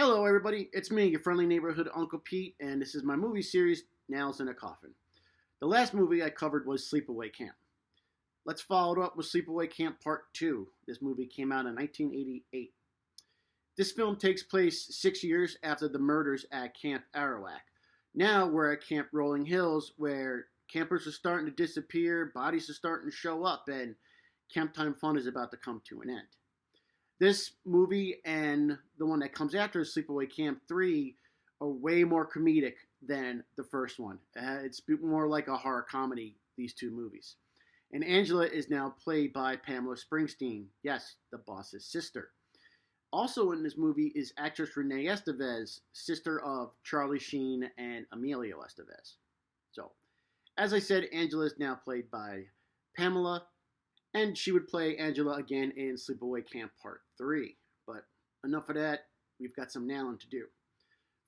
Hello, everybody. It's me, your friendly neighborhood Uncle Pete, and this is my movie series, Nails in a Coffin. The last movie I covered was Sleepaway Camp. Let's follow it up with Sleepaway Camp Part 2. This movie came out in 1988. This film takes place 6 years after the murders at Camp Arawak. Now we're at Camp Rolling Hills, where campers are starting to disappear, bodies are starting to show up, and camp time fun is about to come to an end. This movie and the one that comes after, Sleepaway Camp 3, are way more comedic than the first one. It's more like a horror comedy, these two movies. And Angela is now played by Pamela Springsteen. Yes, the boss's sister. Also in this movie is actress Renee Estevez, sister of Charlie Sheen and Emilio Estevez. So, as I said, Angela is now played by Pamela, and she would play Angela again in Sleepaway Camp Part 3. But enough of that, we've got some nailing to do.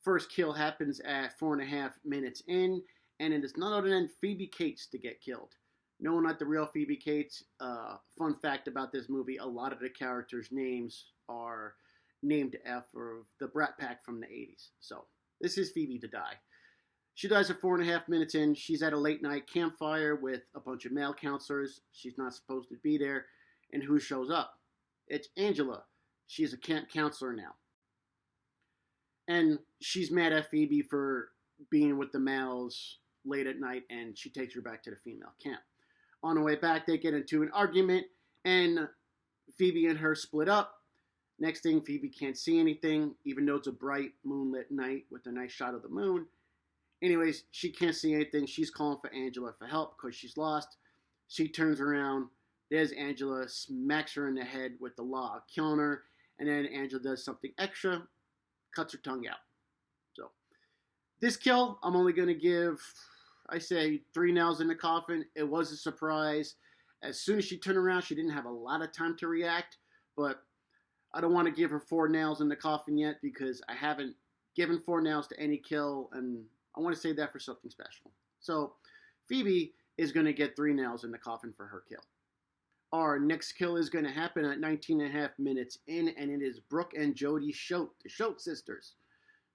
First kill happens at 4.5 minutes in, and it is none other than Phoebe Cates to get killed. No, not the real Phoebe Cates. Fun fact about this movie, a lot of the characters' names are named after the Brat Pack from the 80s. So, this is Phoebe to die. She dies at 4.5 minutes in. She's at a late night campfire with a bunch of male counselors. She's not supposed to be there. And who shows up? It's Angela. She's a camp counselor now. And she's mad at Phoebe for being with the males late at night, and she takes her back to the female camp. On the way back, they get into an argument, and Phoebe and her split up. Next thing, Phoebe can't see anything, even though it's a bright moonlit night with a nice shot of the moon. Anyways, she can't see anything. She's calling for Angela for help because she's lost. She turns around. There's Angela, smacks her in the head with the log, killing her. And then Angela does something extra, cuts her tongue out. So, this kill, I'm only going to give, I say, 3 nails in the coffin. It was a surprise. As soon as she turned around, she didn't have a lot of time to react. But I don't want to give her 4 nails in the coffin yet because I haven't given 4 nails to any kill, and I want to save that for something special. So, Phoebe is going to get 3 nails in the coffin for her kill. Our next kill is going to happen at 19.5 minutes in, and it is Brooke and Jody Shulk, the Shulk sisters.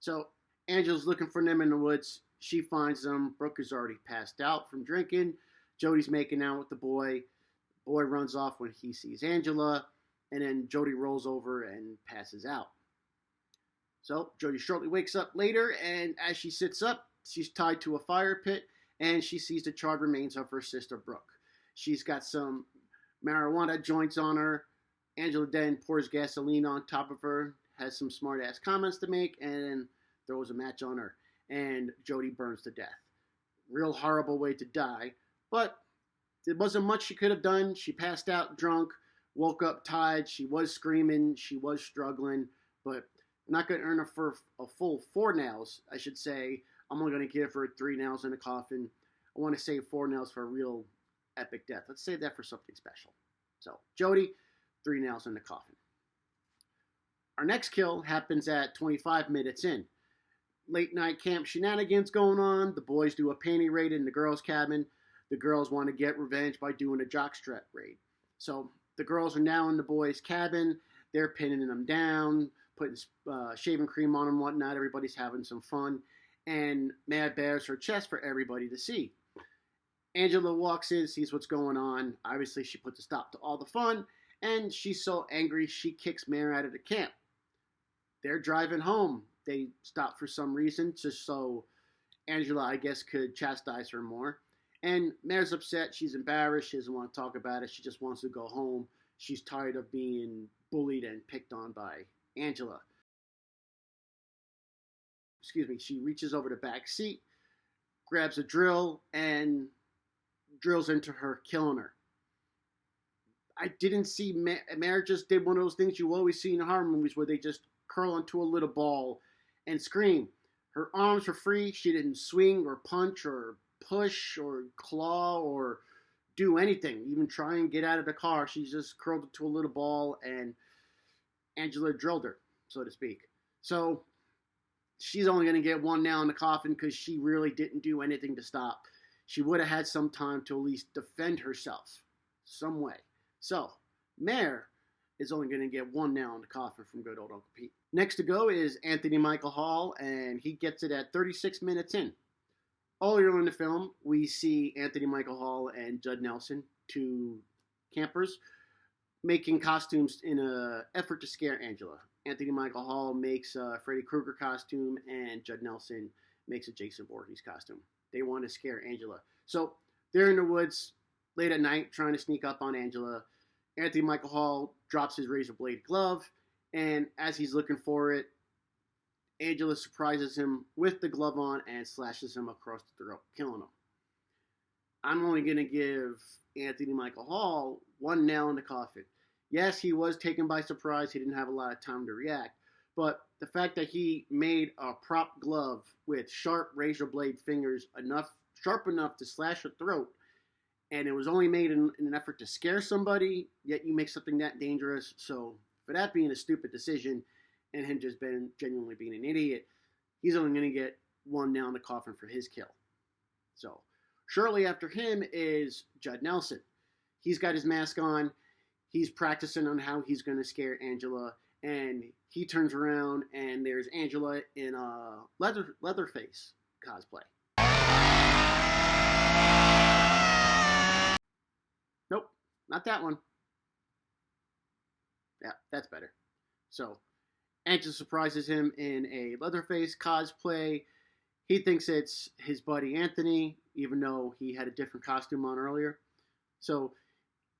So, Angela's looking for them in the woods. She finds them. Brooke is already passed out from drinking. Jody's making out with the boy. The boy runs off when he sees Angela, and then Jody rolls over and passes out. So, Jody shortly wakes up later, and as she sits up, she's tied to a fire pit, and she sees the charred remains of her sister, Brooke. She's got some marijuana joints on her. Angela then pours gasoline on top of her, has some smart-ass comments to make, and throws a match on her. And Jody burns to death. Real horrible way to die, but there wasn't much she could have done. She passed out drunk, woke up tired. She was screaming. She was struggling, but I'm not going to earn her for a full 4 nails, I should say. I'm only going to give her 3 nails in the coffin. I want to save 4 nails for a real epic death. Let's save that for something special. So, Jody, 3 nails in the coffin. Our next kill happens at 25 minutes in. Late night camp shenanigans going on. The boys do a panty raid in the girls' cabin. The girls want to get revenge by doing a jockstrap raid. So, the girls are now in the boys' cabin. They're pinning them down, putting shaving cream on them and whatnot. Everybody's having some fun. And Mad bares her chest for everybody to see. Angela walks in, sees what's going on. Obviously, she puts a stop to all the fun. And she's so angry, she kicks Mare out of the camp. They're driving home. They stop for some reason, just so Angela, I guess, could chastise her more. And Mare's upset. She's embarrassed. She doesn't want to talk about it. She just wants to go home. She's tired of being bullied and picked on by Angela. She reaches over the back seat, grabs a drill, and drills into her, killing her. I didn't see Mare just did one of those things you always see in horror movies where they just curl into a little ball and scream. Her arms were free. She didn't swing or punch or push or claw or do anything, even try and get out of the car. She just curled into a little ball, and Angela drilled her, so to speak. So she's only going to get 1 nail in the coffin because she really didn't do anything to stop. She would have had some time to at least defend herself some way. So, Mare is only going to get one nail in the coffin from good old Uncle Pete. Next to go is Anthony Michael Hall, and he gets it at 36 minutes in. Earlier in the film, we see Anthony Michael Hall and Judd Nelson, two campers, making costumes in an effort to scare Angela. Anthony Michael Hall makes a Freddy Krueger costume, and Judd Nelson makes a Jason Voorhees costume. They want to scare Angela. So they're in the woods late at night trying to sneak up on Angela. Anthony Michael Hall drops his razor blade glove, and as he's looking for it, Angela surprises him with the glove on and slashes him across the throat, killing him. I'm only going to give Anthony Michael Hall one nail in the coffin. Yes, he was taken by surprise. He didn't have a lot of time to react. But the fact that he made a prop glove with sharp razor blade fingers sharp enough to slash a throat, and it was only made in an effort to scare somebody, yet you make something that dangerous. So for that being a stupid decision and him just genuinely being an idiot, he's only going to get one nail in the coffin for his kill. So shortly after him is Judd Nelson. He's got his mask on. He's practicing on how he's going to scare Angela, and he turns around and there's Angela in a Leatherface cosplay. Nope, not that one. Yeah, that's better. So Angela surprises him in a Leatherface cosplay. He thinks it's his buddy Anthony, even though he had a different costume on earlier. So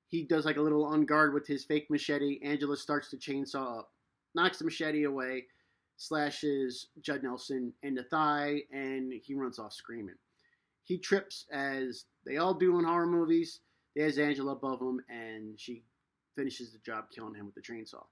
he does like a little on guard with his fake machete. Angela starts to chainsaw up, knocks the machete away, slashes Judd Nelson in the thigh, and he runs off screaming. He trips, as they all do in horror movies. There's Angela above him, and she finishes the job killing him with the chainsaw.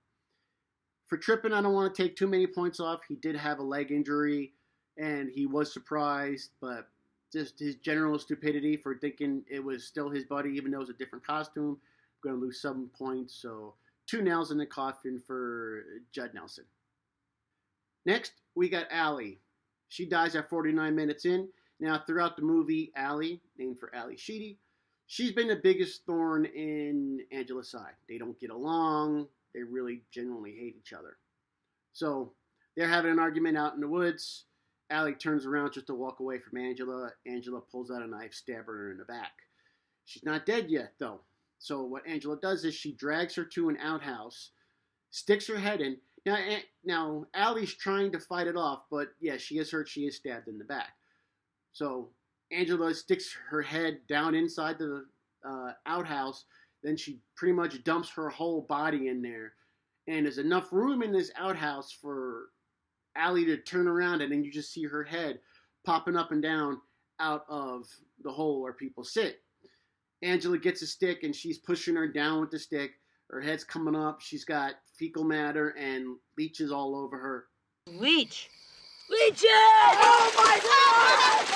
For tripping, I don't want to take too many points off. He did have a leg injury, and he was surprised, but just his general stupidity for thinking it was still his buddy, even though it was a different costume. I'm going to lose 7 points, so 2 nails in the coffin for Judd Nelson. Next, we got Allie. She dies at 49 minutes in. Now, throughout the movie, Allie, named for Allie Sheedy, she's been the biggest thorn in Angela's side. They don't get along. They really genuinely hate each other. So they're having an argument out in the woods. Allie turns around just to walk away from Angela. Angela pulls out a knife, stabbing her in the back. She's not dead yet, though. So what Angela does is she drags her to an outhouse, sticks her head in. Now Allie's trying to fight it off, but yeah, she is hurt. She is stabbed in the back. So Angela sticks her head down inside the outhouse. Then she pretty much dumps her whole body in there. And there's enough room in this outhouse for Allie to turn around, and then you just see her head popping up and down out of the hole where people sit. Angela gets a stick, and she's pushing her down with the stick. Her head's coming up. She's got fecal matter and leeches all over her. Leeches! Oh my God!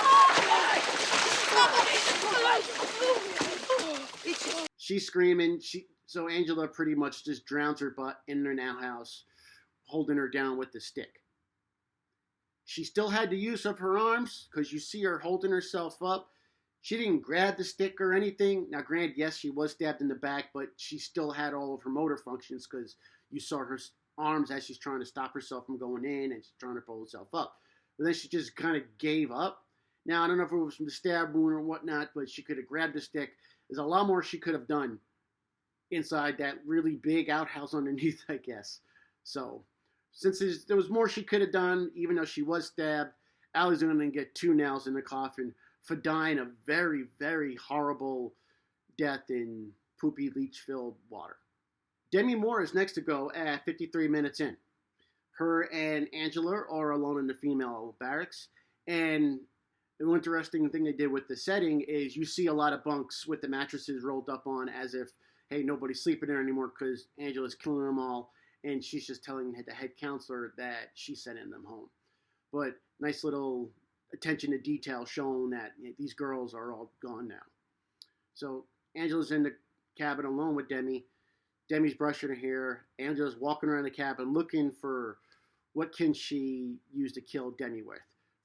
She's screaming. So Angela pretty much just drowns her butt in her outhouse, holding her down with the stick. She still had the use of her arms, because you see her holding herself up. She didn't grab the stick or anything. Now, granted, yes, she was stabbed in the back, but she still had all of her motor functions, because you saw her arms as she's trying to stop herself from going in, and she's trying to pull herself up. But then she just kind of gave up. Now, I don't know if it was from the stab wound or whatnot, but she could have grabbed the stick. There's a lot more she could have done inside that really big outhouse underneath, I guess. So, since there was more she could have done, even though she was stabbed, Allie's going to get 2 nails in the coffin for dying a very, very horrible death in poopy leech-filled water. Demi Moore is next to go at 53 minutes in. Her and Angela are alone in the female barracks, and the interesting thing they did with the setting is you see a lot of bunks with the mattresses rolled up on, as if, hey, nobody's sleeping there anymore because Angela's killing them all, and she's just telling the head counselor that she's sending them home. But nice little attention to detail showing that these girls are all gone now. So Angela's in the cabin alone with Demi. Demi's brushing her hair. Angela's walking around the cabin looking for what can she use to kill Demi with.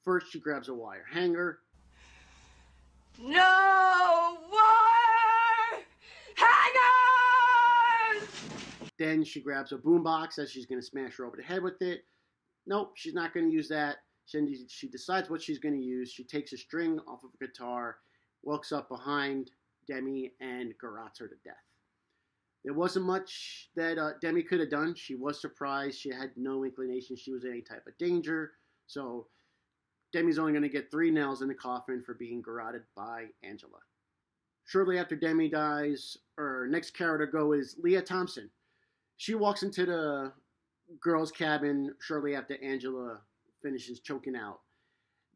First, she grabs a wire hanger. No wire hangers! Then she grabs a boombox as she's going to smash her over the head with it. Nope, she's not going to use that. She decides what she's going to use. She takes a string off of a guitar, walks up behind Demi, and garrotes her to death. There wasn't much that Demi could have done. She was surprised. She had no inclination she was in any type of danger. So Demi's only going to get 3 nails in the coffin for being garroted by Angela. Shortly after Demi dies, our next character to go is Leah Thompson. She walks into the girls' cabin shortly after Angela finishes choking out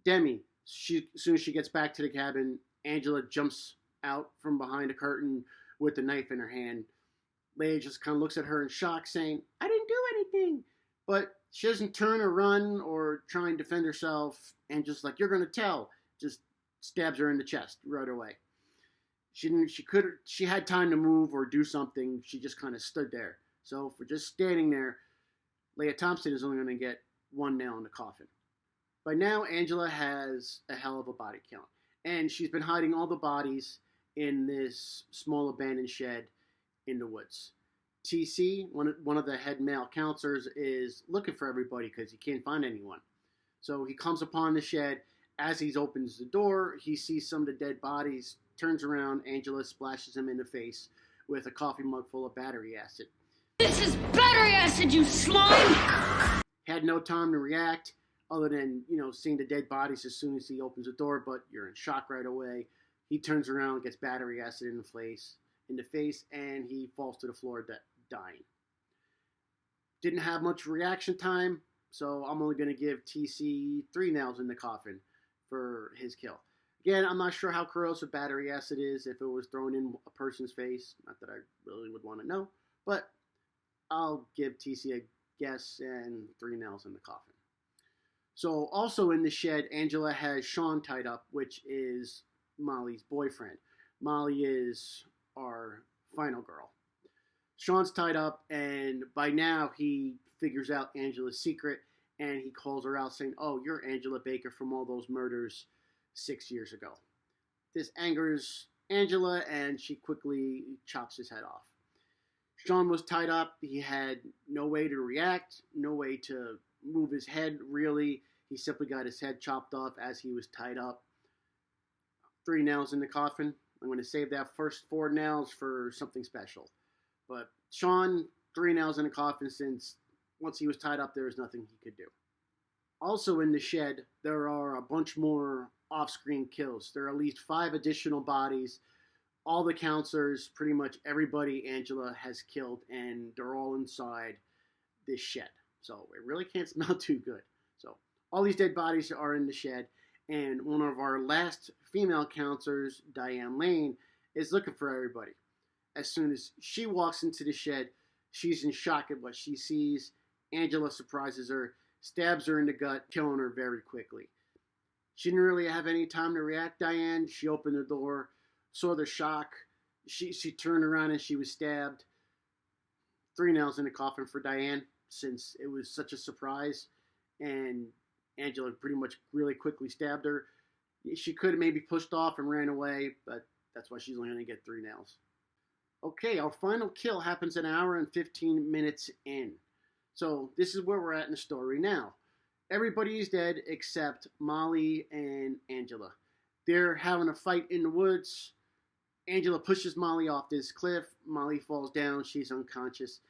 Demi. As soon as she gets back to the cabin, Angela jumps out from behind a curtain with the knife in her hand. Leah just kind of looks at her in shock, saying, "I didn't do anything." But she doesn't turn or run or try and defend herself, and just like, "You're going to tell," just stabs her in the chest right away. She had time to move or do something. She just kind of stood there. So for just standing there, Leah Thompson is only going to get 1 nail in the coffin. By now, Angela has a hell of a body count, and she's been hiding all the bodies in this small abandoned shed in the woods. TC, one of the head male counselors, is looking for everybody because he can't find anyone. So he comes upon the shed. As he opens the door, he sees some of the dead bodies, turns around, Angela splashes him in the face with a coffee mug full of battery acid. This is battery acid, you slime! Had no time to react other than, seeing the dead bodies as soon as he opens the door, but you're in shock right away. He turns around, gets battery acid in the face, and he falls to the floor dying. Didn't have much reaction time, so I'm only going to give TC 3 nails in the coffin for his kill. Again, I'm not sure how corrosive battery acid is if it was thrown in a person's face. Not that I really would want to know, but I'll give TC a guess and 3 nails in the coffin. So also in the shed, Angela has Sean tied up, which is Molly's boyfriend. Molly is our final girl. Sean's tied up, and by now he figures out Angela's secret, and he calls her out saying, "Oh, you're Angela Baker from all those murders 6 years ago." This angers Angela, and she quickly chops his head off. Sean was tied up. He had no way to react, no way to move his head, really. He simply got his head chopped off as he was tied up. 3 nails in the coffin. I'm going to save that first 4 nails for something special. But Sean, 3 nails in the coffin, since once he was tied up, there was nothing he could do. Also in the shed, there are a bunch more off-screen kills. There are at least 5 additional bodies. All the counselors, pretty much everybody Angela has killed, and they're all inside this shed. So it really can't smell too good. So all these dead bodies are in the shed, and one of our last female counselors, Diane Lane, is looking for everybody. As soon as she walks into the shed, she's in shock at what she sees. Angela surprises her, stabs her in the gut, killing her very quickly. She didn't really have any time to react, Diane. She opened the door, saw the shock. She turned around and she was stabbed. 3 nails in the coffin for Diane, since it was such a surprise. And Angela pretty much really quickly stabbed her. She could have maybe pushed off and ran away, but that's why she's only going to get 3 nails. Okay, our final kill happens an hour and 15 minutes in. So this is where we're at in the story now. Everybody is dead except Molly and Angela. They're having a fight in the woods. Angela pushes Molly off this cliff. Molly falls down. She's unconscious.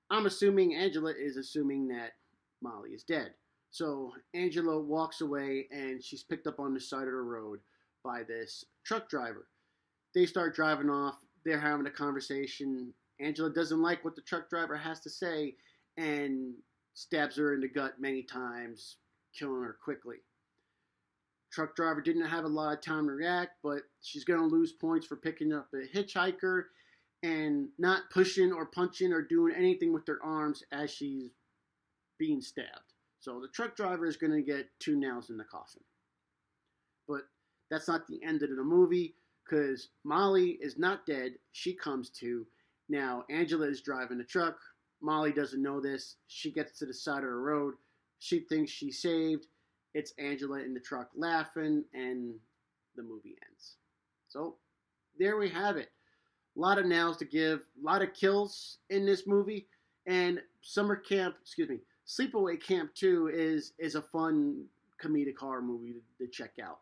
I'm assuming Angela is assuming that Molly is dead. So Angela walks away, and she's picked up on the side of the road by this truck driver. They start driving off. They're having a conversation. Angela doesn't like what the truck driver has to say and stabs her in the gut many times, killing her quickly. Truck driver didn't have a lot of time to react, but she's going to lose points for picking up a hitchhiker and not pushing or punching or doing anything with their arms as she's being stabbed. So the truck driver is going to get 2 nails in the coffin. But that's not the end of the movie, because Molly is not dead. She comes to. Now, Angela is driving the truck. Molly doesn't know this. She gets to the side of the road. She thinks she's saved. It's Angela in the truck laughing, and the movie ends. So, there we have it. A lot of nails to give, a lot of kills in this movie, and Sleepaway Camp 2 is a fun comedic horror movie to check out.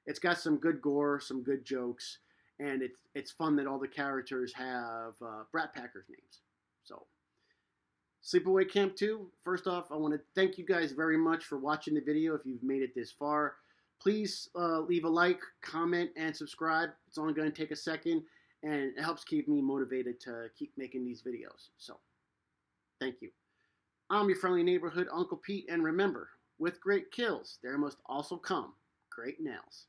It's got some good gore, some good jokes, and it's fun that all the characters have Brat Packers names. So, Sleepaway Camp 2, first off, I want to thank you guys very much for watching the video if you've made it this far. Please leave a like, comment, and subscribe. It's only going to take a second, and it helps keep me motivated to keep making these videos. So, thank you. I'm your friendly neighborhood Uncle Pete, and remember, with great kills, there must also come great nails.